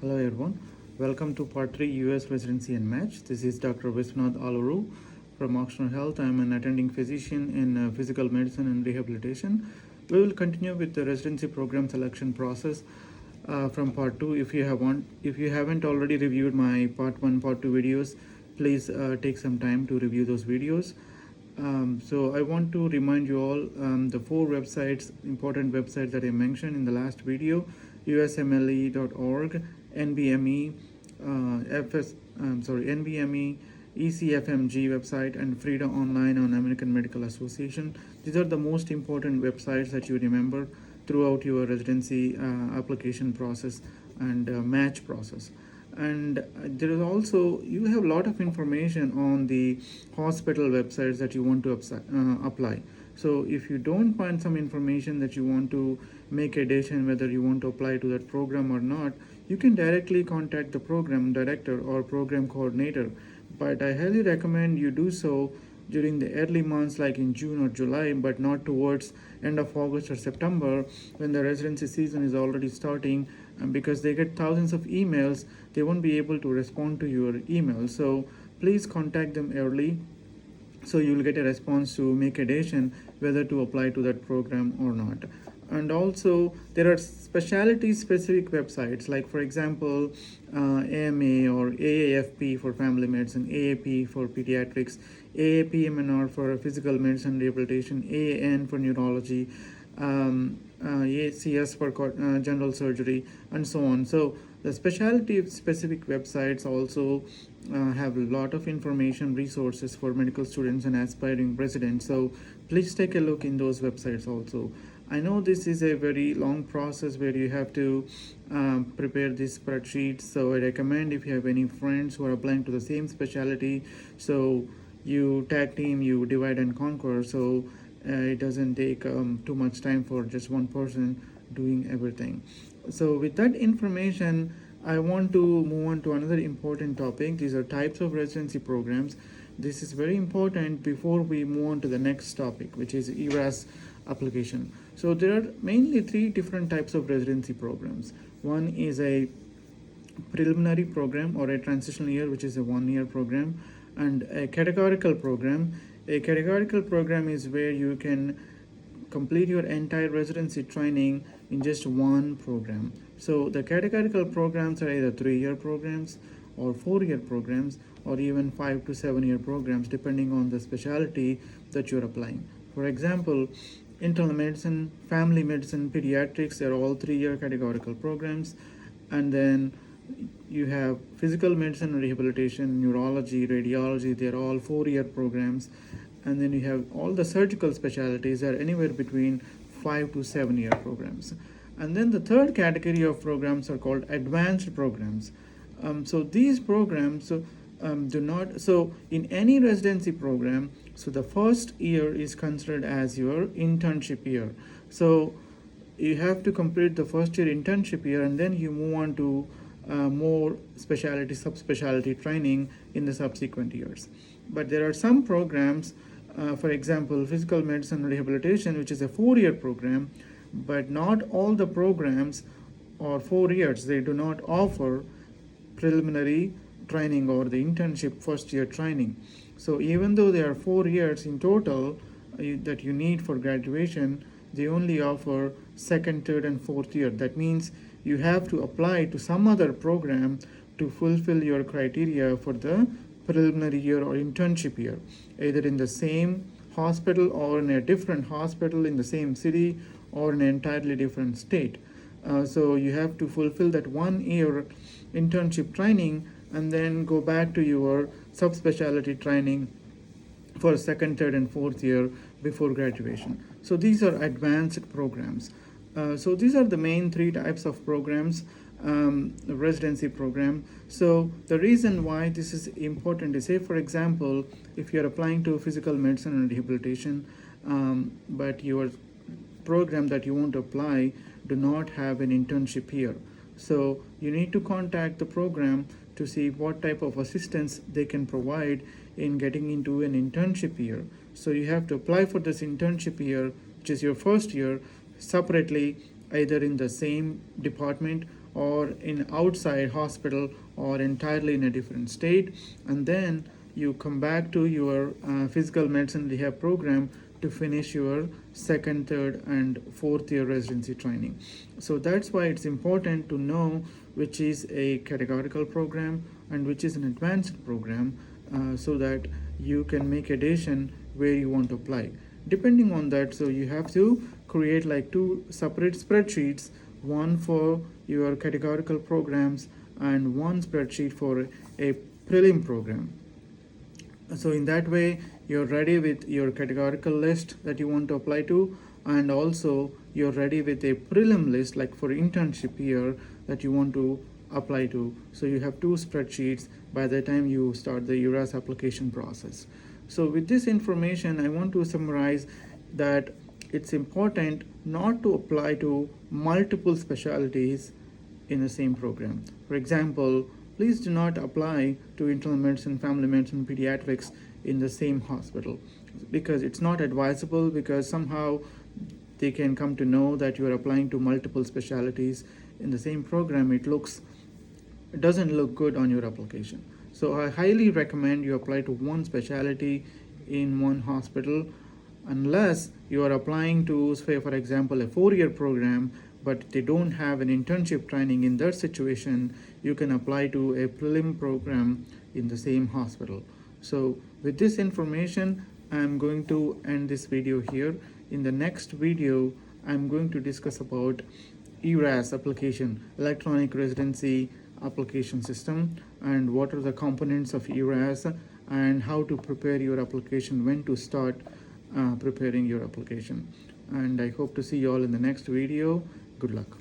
Hello everyone, welcome to part 3 US Residency and Match. This is Dr. Viswanath Aluru from Oxford Health. I am an attending physician in physical medicine and rehabilitation. We will continue with the residency program selection process from part 2. If you haven't already reviewed my part 1, part 2 videos, please take some time to review those videos. So I want to remind you all the 4 websites, important websites that I mentioned in the last video: usmle.org, NBME, NBME, ECFMG website, and Frida Online on American Medical Association. These are the most important websites that you remember throughout your residency application process and match process. And there is also, you have a lot of information on the hospital websites that you want to apply. So if you don't find some information that you want to make a decision whether you want to apply to that program or not, you can directly contact the program director or program coordinator. But I highly recommend you do so during the early months like in June or July, but not towards end of August or September when the residency season is already starting, because they get thousands of emails, they won't be able to respond to your email. So please contact them early so you'll get a response to make a decision whether to apply to that program or not. And also there are specialty specific websites, like for example AMA or AAFP for family medicine, AAP for pediatrics, AAPMNR for physical medicine rehabilitation, AAN for neurology, ACS for general surgery, and so on. So the specialty specific websites also have a lot of information resources for medical students and aspiring residents. So please take a look in those websites also. I know this is a very long process where you have to prepare these spreadsheets. So I recommend, if you have any friends who are applying to the same specialty, so you tag team, you divide and conquer. So it doesn't take too much time for just one person doing everything. So with that information, I want to move on to another important topic. These are types of residency programs. This is very important before we move on to the next topic, which is ERAS application. So there are mainly 3 different types of residency programs. One is a preliminary program or a transitional year, which is a 1-year program, and a categorical program. A categorical program is where you can complete your entire residency training in just one program. So the categorical programs are either 3-year programs or 4-year programs or even 5 to 7-year programs, depending on the specialty that you're applying. For example, internal medicine, family medicine, pediatrics, they're all 3-year categorical programs. And then you have physical medicine, rehabilitation, neurology, radiology, they're all 4-year programs. And then you have all the surgical specialties are anywhere between 5 to 7-year programs. And then the third category of programs are called advanced programs. So these programs do not, so in any residency program, so the first year is considered as your internship year. So you have to complete the first year internship year, and then you move on to more specialty, subspecialty training in the subsequent years. But there are some programs, for example, physical medicine rehabilitation, which is a 4-year program, but not all the programs are 4 years. They do not offer preliminary training or the internship first year training. So even though there are 4 years in total that you need for graduation, they only offer second, third, and fourth year. That means you have to apply to some other program to fulfill your criteria for the preliminary year or internship year, either in the same hospital or in a different hospital in the same city or in an entirely different state. So you have to fulfill that 1-year internship training and then go back to your subspecialty training for second, third, and fourth year before graduation. So these are advanced programs. So these are the main 3 types of programs, residency program. So the reason why this is important is, say for example, if you're applying to physical medicine and rehabilitation, but your program that you want to apply do not have an internship year. So you need to contact the program to see what type of assistance they can provide in getting into an internship year. So you have to apply for this internship year, which is your first year, separately, either in the same department or in outside hospital or entirely in a different state, and then you come back to your physical medicine rehab program to finish your second, third, and fourth year residency training. So that's why it's important to know which is a categorical program and which is an advanced program, so that you can make a decision where you want to apply. Depending on that, so you have to create like two separate spreadsheets, one for your categorical programs and one spreadsheet for a prelim program. So in that way, you're ready with your categorical list that you want to apply to, and also you're ready with a prelim list like for internship year that you want to apply to. So you have two spreadsheets by the time you start the URAS application process. So with this information, I want to summarize that it's important not to apply to multiple specialties in the same program. For example, please do not apply to internal medicine, family medicine, pediatrics in the same hospital, because it's not advisable, because somehow they can come to know that you are applying to multiple specialties in the same program. It doesn't look good on your application. So I highly recommend you apply to one specialty in one hospital, unless you are applying to, say for example, a 4-year program, but they don't have an internship training. In that situation, you can apply to a prelim program in the same hospital. So with this information, I'm going to end this video here. In the next video, I'm going to discuss about ERAS application, electronic residency application system, and what are the components of ERAS, and how to prepare your application, when to start preparing your application. And I hope to see you all in the next video. Good luck.